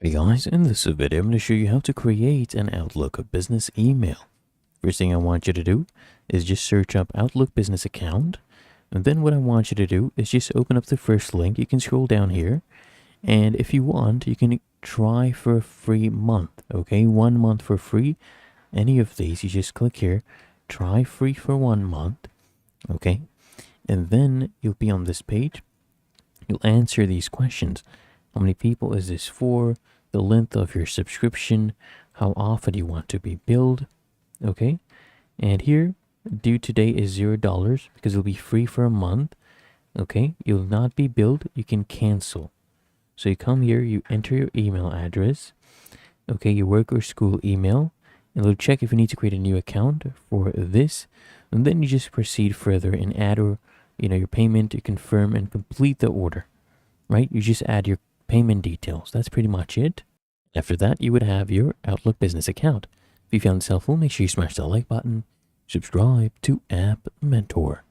Hey guys, in this video I'm going to show you how to create an Outlook business email. First thing I want you to do is just search up Outlook business account, and then what I want you to do is just open up the first link. You can scroll down here, and if you want you can try for a free month. Okay, 1 month for free. Any of these, you just click here, try free for 1 month. Okay, and then you'll be on this page. You'll answer these questions. How many people is this for? The length of your subscription, how often you want to be billed. Okay, and here due today is $0 because it'll be free for a month. Okay, you'll not be billed, you can cancel. So you come here, you enter your email address, okay, your work or school email, and it'll check if you need to create a new account for this, and then you just proceed further and add your payment to confirm and complete the order. Right, you just add your payment details. That's pretty much it. After that, you would have your Outlook business account. If you found this helpful, make sure you smash that like button, subscribe to App Mentor.